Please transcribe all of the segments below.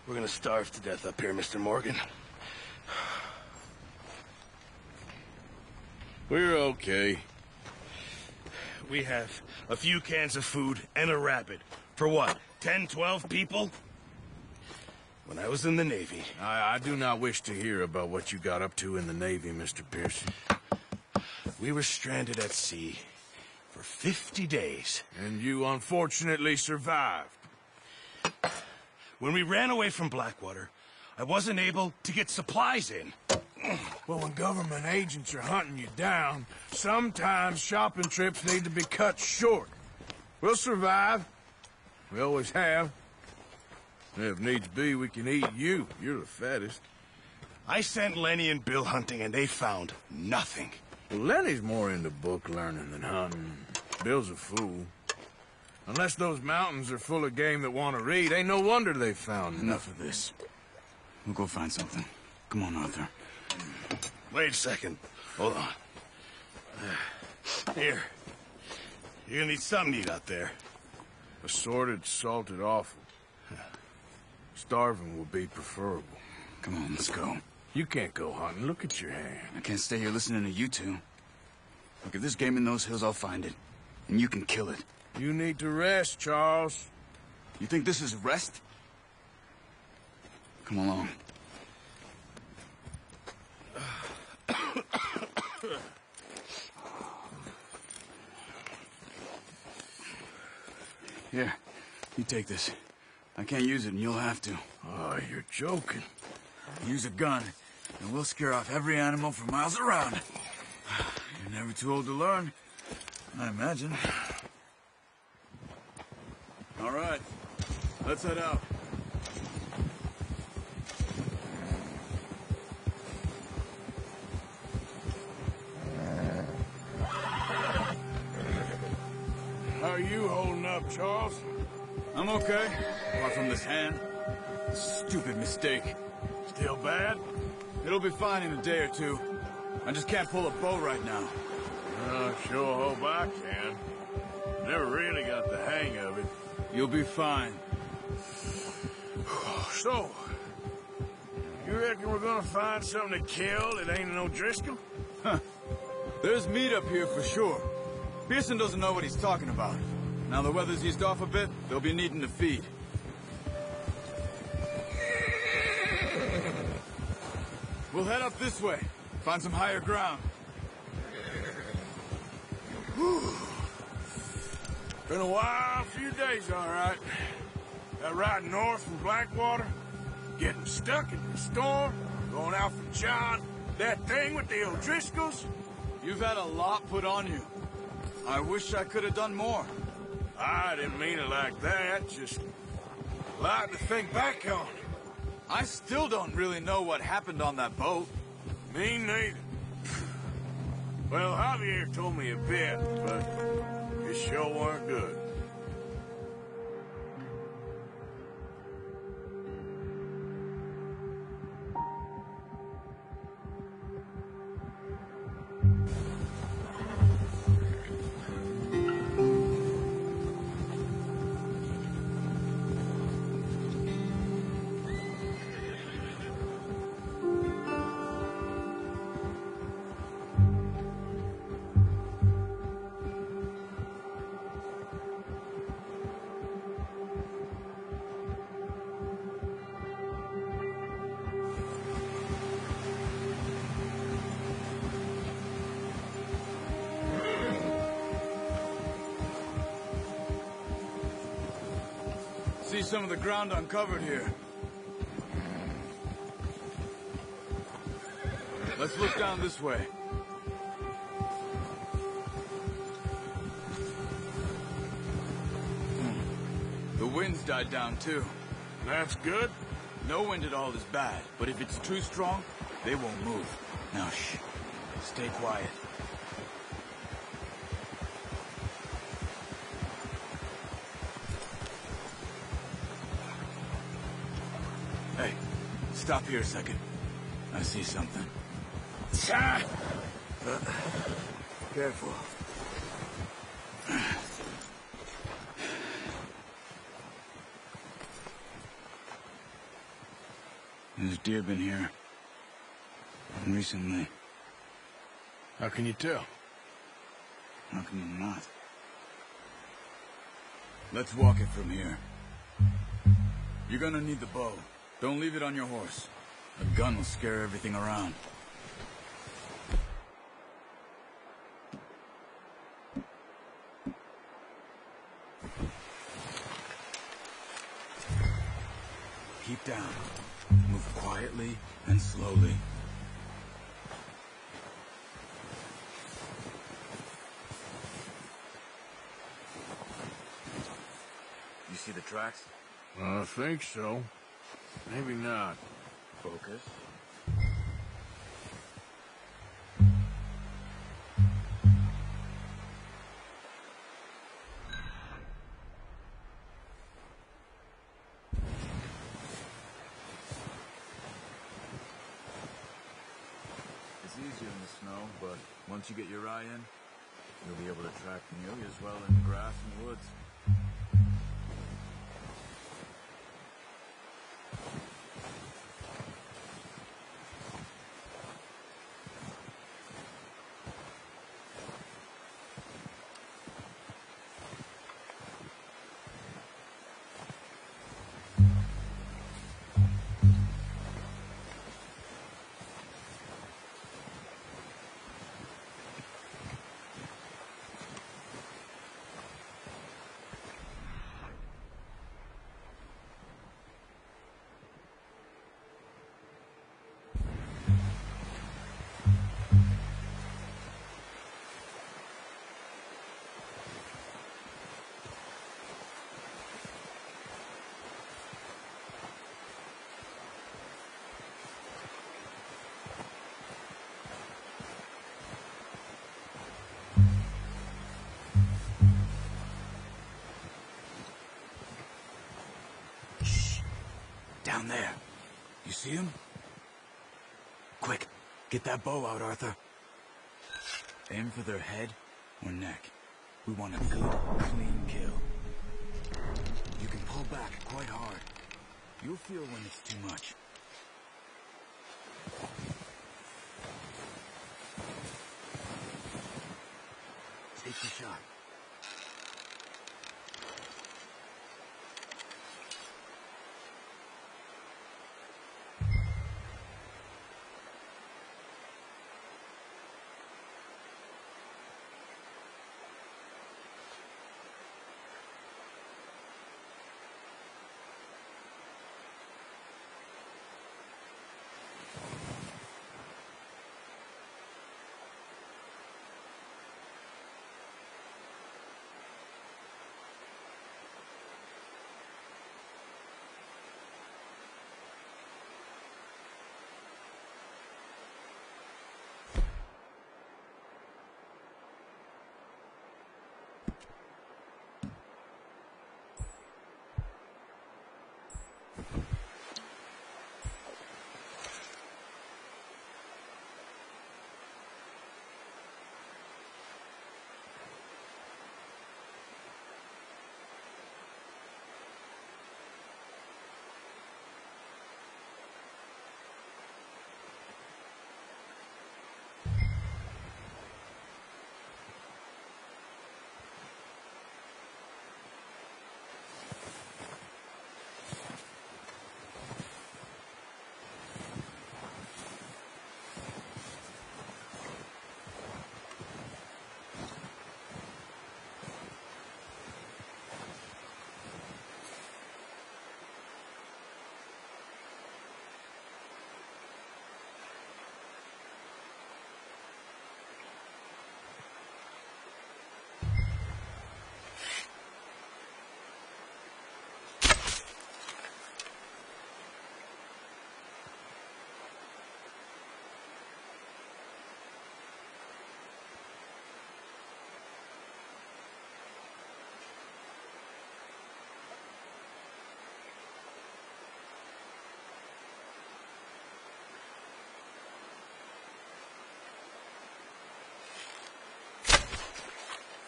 We're gonna starve to death up here, Mr. Morgan. We're okay. We have a few cans of food and a rabbit. For what, 10, 12 people? When I was in the Navy... I do not wish to hear about what you got up to in the Navy, Mr. Pearson. We were stranded at sea for 50 days. And you unfortunately survived. When we ran away from Blackwater, I wasn't able to get supplies in. Well, when government agents are hunting you down, sometimes shopping trips need to be cut short. We'll survive. We always have. If needs be, we can eat you. You're the fattest. I sent Lenny and Bill hunting, and they found nothing. Well, Lenny's more into book learning than hunting. Bill's a fool. Unless those mountains are full of game that want to read, ain't no wonder they found Enough of this. We'll go find something. Come on, Arthur. Wait a second. Hold on. Here. You're gonna need something to eat out there. Assorted, salted offal. Starving will be preferable. Come on, let's go. You can't go hunting. Look at your hand. I can't stay here listening to you two. Look, if there's game in those hills, I'll find it. And you can kill it. You need to rest, Charles. You think this is rest? Come along. Here, you take this. I can't use it, and you'll have to. Oh, you're joking. Use a gun, and we'll scare off every animal for miles around. You're never too old to learn, I imagine. All right, let's head out. How are you holding up, Charles? I'm okay, apart from this hand. Stupid mistake. Still bad? It'll be fine in a day or two. I just can't pull a bow right now. Sure hope I can. Never really got the hang of it. You'll be fine. So, you reckon we're gonna find something to kill that ain't no Driscoll? Huh. There's meat up here for sure. Pearson doesn't know what he's talking about. Now the weather's eased off a bit, they'll be needing to feed. We'll head up this way, find some higher ground. Whew. Been a wild few days, all right. That ride north from Blackwater, getting stuck in the storm, going out from John, that thing with the O'Driscolls. You've had a lot put on you. I wish I could have done more. I didn't mean it like that, just a lot to think back on. I still don't really know what happened on that boat. Me neither. Well, Javier told me a bit, but it sure weren't good. See some of the ground uncovered here. Let's look down this way. The wind's died down too. That's good. No wind at all is bad, but if it's too strong, they won't move. Now shh. Stay quiet. Hey, stop here a second. I see something. Careful. deer been here? Recently. How can you tell? How can you not? Let's walk it from here. You're gonna need the bow. Don't leave it on your horse. A gun will scare everything around. Keep down. Move quietly and slowly. You see the tracks? I think so. Maybe not. Focus. It's easier in the snow, but once you get your eye in, you'll be able to track nearly as well in the grass and woods. Down there. You see him? Quick, get that bow out, Arthur. Aim for their head or neck. We want a good, clean kill. You can pull back quite hard. You'll feel when it's too much. Take the shot.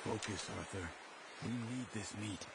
Focus, Arthur. We need this meat.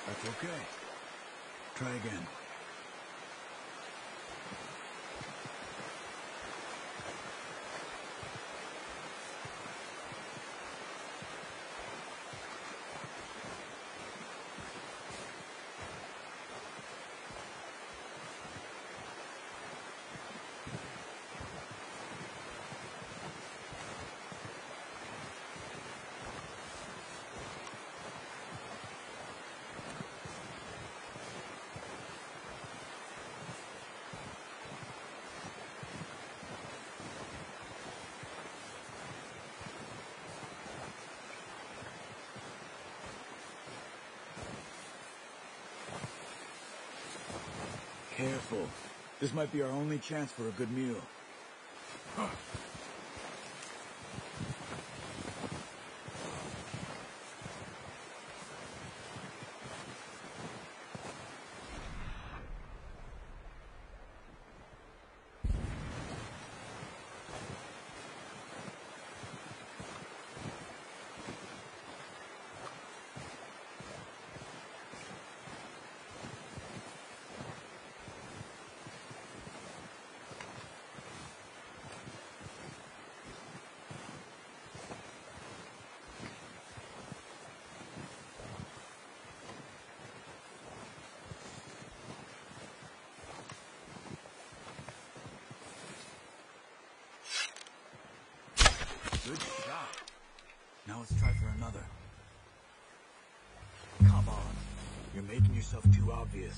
That's okay. Try again. Careful. This might be our only chance for a good meal. Good shot. Now let's try for another. Come on. You're making yourself too obvious.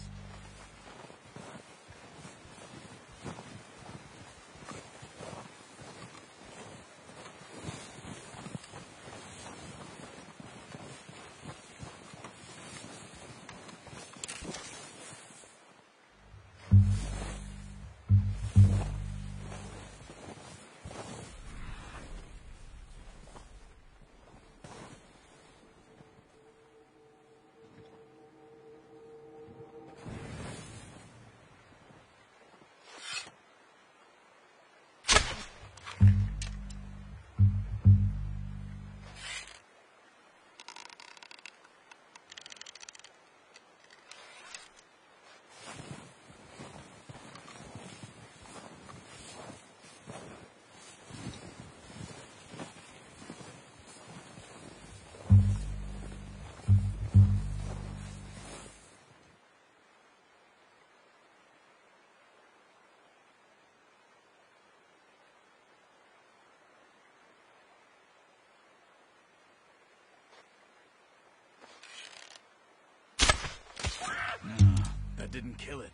No, that didn't kill it.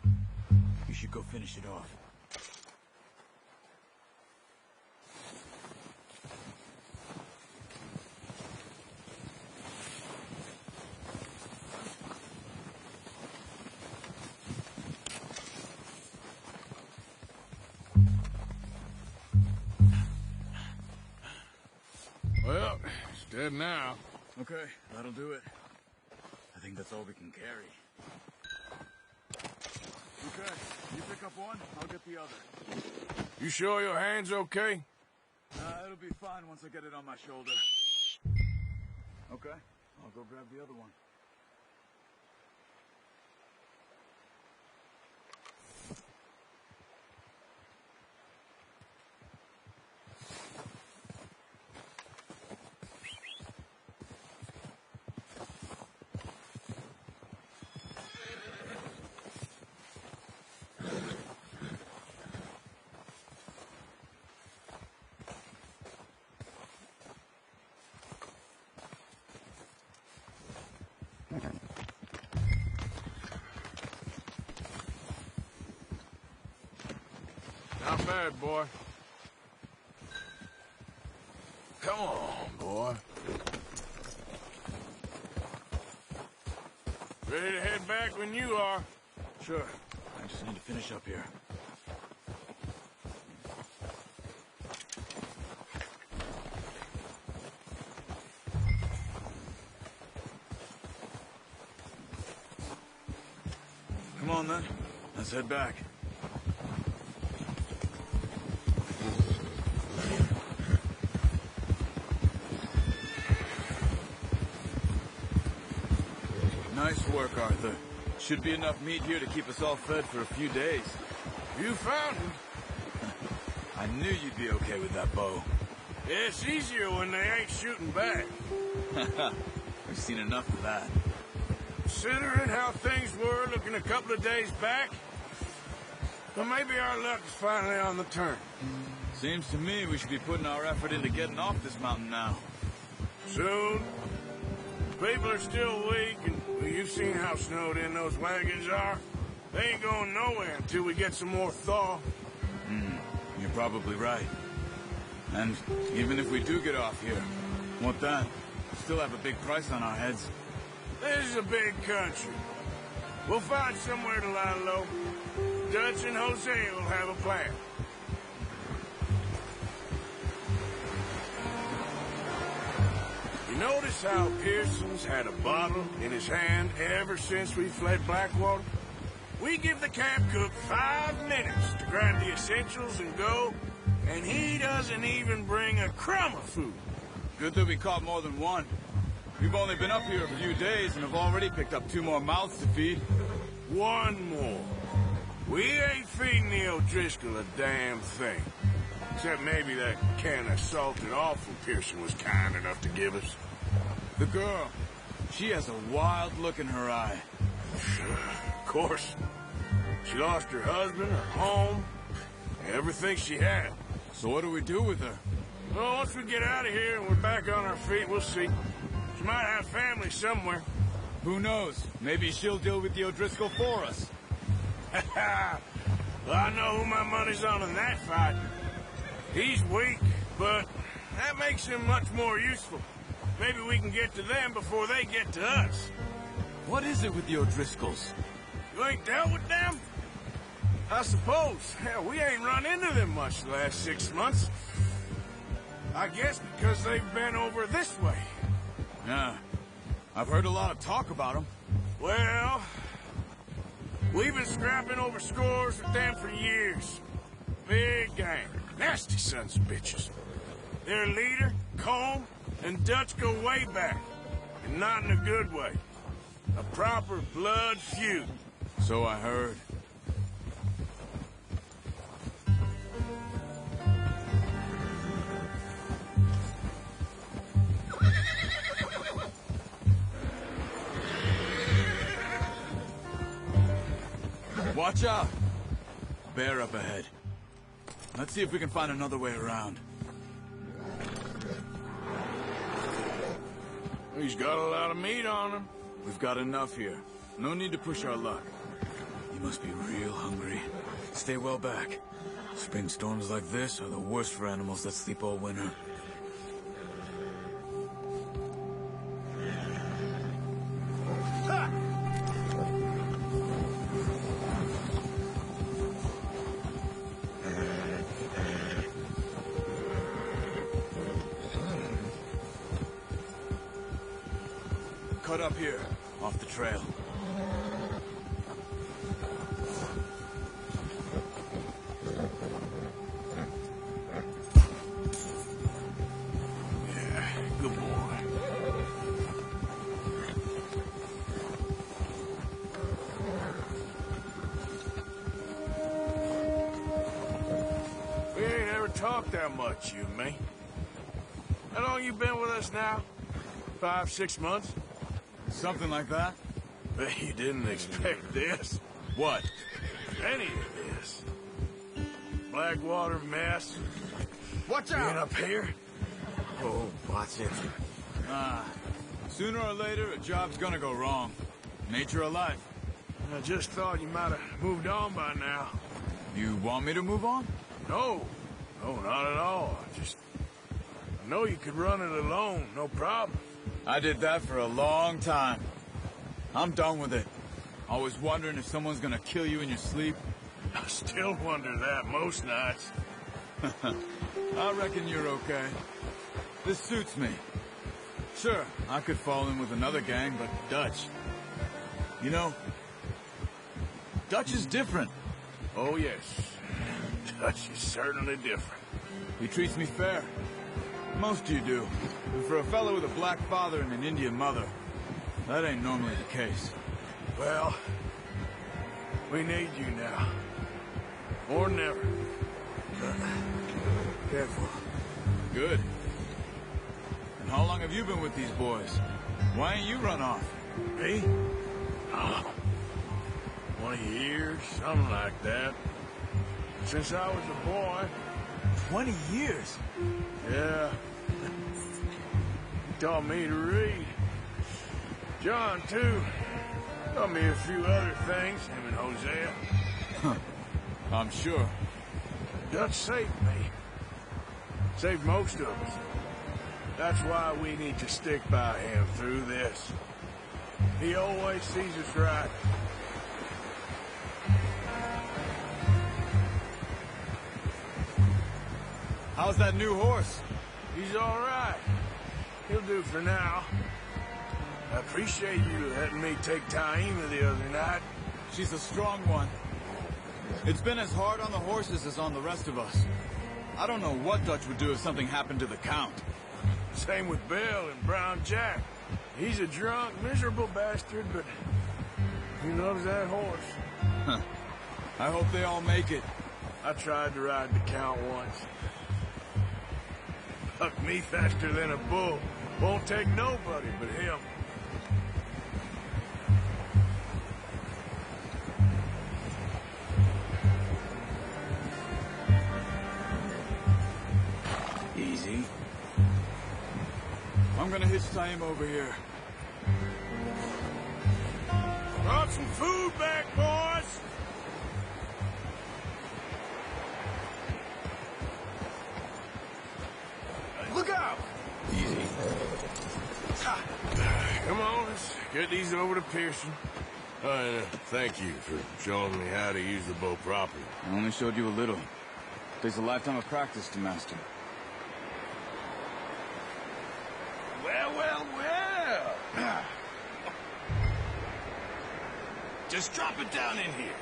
You should go finish it off. Well, it's dead now. Okay, that'll do it. I think that's all we can carry. Okay, you pick up one, I'll get the other. You sure your hand's okay? It'll be fine once I get it on my shoulder. Okay, I'll go grab the other one. Not bad, boy. Come on, boy. Ready to head back when you are. Sure, I just need to finish up here. Come on then, let's head back. Night. Nice work, Arthur. Should be enough meat here to keep us all fed for a few days. You found him. I knew you'd be okay with that bow. Yeah, it's easier when they ain't shooting back. We've seen enough of that. Considering how things were looking a couple of days back, well, maybe our luck is finally on the turn. Seems to me we should be putting our effort into getting off this mountain now. Soon. People are still weak, and well, you've seen how snowed in those wagons are. They ain't going nowhere until we get some more thaw. You're probably right. And even if we do get off here, what then? We still have a big price on our heads. This is a big country. We'll find somewhere to lie low. Dutch and Jose will have a plan. You notice how Pearson's had a bottle in his hand ever since we fled Blackwater? We give the camp cook 5 minutes to grab the essentials and go, and he doesn't even bring a crumb of food. Good that we caught more than one. We've only been up here a few days and have already picked up 2 more mouths to feed. 1 more. We ain't feeding the O'Driscoll a damn thing. Except maybe that can of salted offal Pearson was kind enough to give us. The girl, she has a wild look in her eye. Of course. She lost her husband, her home, everything she had. So what do we do with her? Well, once we get out of here and we're back on our feet, we'll see. She might have family somewhere. Who knows? Maybe she'll deal with the O'Driscoll for us. Well, I know who my money's on in that fight. He's weak, but that makes him much more useful. Maybe we can get to them before they get to us. What is it with the O'Driscolls? You ain't dealt with them? I suppose. Hell, we ain't run into them much the last 6 months. I guess because they've been over this way. Yeah. I've heard a lot of talk about them. Well, we've been scrapping over scores with them for years. Big gang. Nasty sons of bitches. Their leader, Combe, and Dutch go way back. And not in a good way. A proper blood feud. So I heard. Watch out! Bear up ahead. Let's see if we can find another way around. He's got a lot of meat on him. We've got enough here. No need to push our luck. You must be real hungry. Stay well back. Spring storms like this are the worst for animals that sleep all winter. Cut up here, off the trail. Yeah, good boy. We ain't ever talked that much, you and me. How long you been with us now? 5, 6 months? Something like that? Bet you didn't expect this. What? Any of this. Blackwater mess. Watch Being up here? Oh, watch it. Sooner or later, a job's gonna go wrong. Nature of life. I just thought you might have moved on by now. You want me to move on? No. No, not at all. I know you could run it alone, no problem. I did that for a long time. I'm done with it. Always wondering if someone's gonna kill you in your sleep. I still wonder that most nights. I reckon you're okay. This suits me. Sure, I could fall in with another gang, but Dutch. You know, Dutch is different. Oh, yes. Dutch is certainly different. He treats me fair. Most of you do. And for a fellow with a black father and an Indian mother, that ain't normally the case. Well, we need you now. More than ever. Careful. Good. And how long have you been with these boys? Why ain't you run off? Me? 20 years, something like that. Since I was a boy. 20 years? Yeah. He taught me to read. John, too. Taught me a few other things, him and Hosea. I'm sure. Dutch saved me. Saved most of us. That's why we need to stick by him through this. He always sees us right. How's that new horse? He's all right. He'll do for now. I appreciate you letting me take Taima the other night. She's a strong one. It's been as hard on the horses as on the rest of us. I don't know what Dutch would do if something happened to the Count. Same with Bill and Brown Jack. He's a drunk, miserable bastard, but he loves that horse. I hope they all make it. I tried to ride the Count once. Bucked me faster than a bull. Won't take nobody but him. Easy. I'm gonna hitch Taima over here. Brought some food back, boys! Look out! Easy. Come on, let's get these over to Pearson. Thank you for showing me how to use the bow properly. I only showed you a little. Takes a lifetime of practice to master. Well. Just drop it down in here.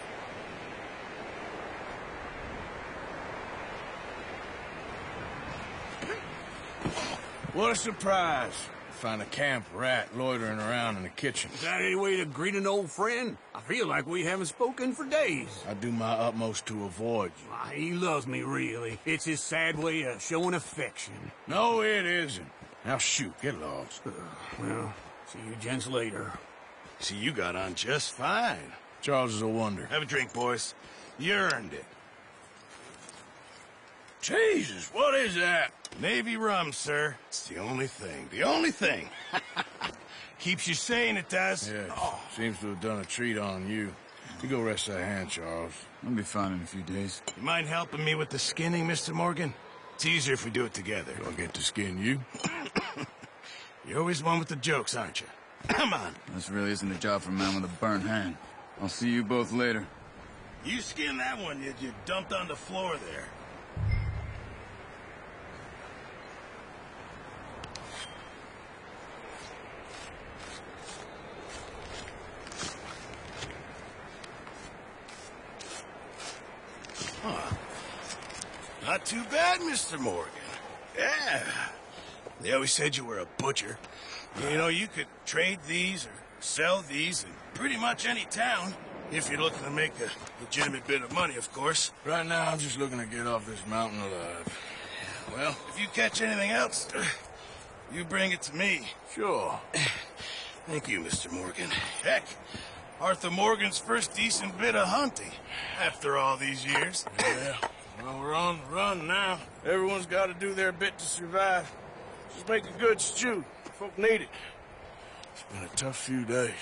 What a surprise. Find a camp rat loitering around in the kitchen. Is that any way to greet an old friend? I feel like we haven't spoken for days. I do my utmost to avoid you. Why, he loves me, really. It's his sad way of showing affection. No, it isn't. Now shoot, get lost. Well, see you gents later. See, you got on just fine. Charles is a wonder. Have a drink, boys. You earned it. Jesus, what is that? Navy rum, sir. It's the only thing. The only thing. Keeps you sane, it does. Yeah, seems to have done a treat on you. You go rest that hand, Charles. I'll be fine in a few days. You mind helping me with the skinning, Mr. Morgan? It's easier if we do it together. Do I get to skin you? You're always one with the jokes, aren't you? Come on. This really isn't a job for a man with a burnt hand. I'll see you both later. You skinned that one you dumped on the floor there. Huh. Not too bad, Mr. Morgan. Yeah. They always said you were a butcher. You know, you could trade these or sell these in pretty much any town. If you're looking to make a legitimate bit of money, of course. Right now, I'm just looking to get off this mountain alive. Well, if you catch anything else, you bring it to me. Sure. Thank you, Mr. Morgan. Heck, Arthur Morgan's first decent bit of hunting after all these years. Yeah. Well, we're on the run now. Everyone's got to do their bit to survive. Just make a good stew. Folk need it. It's been a tough few days.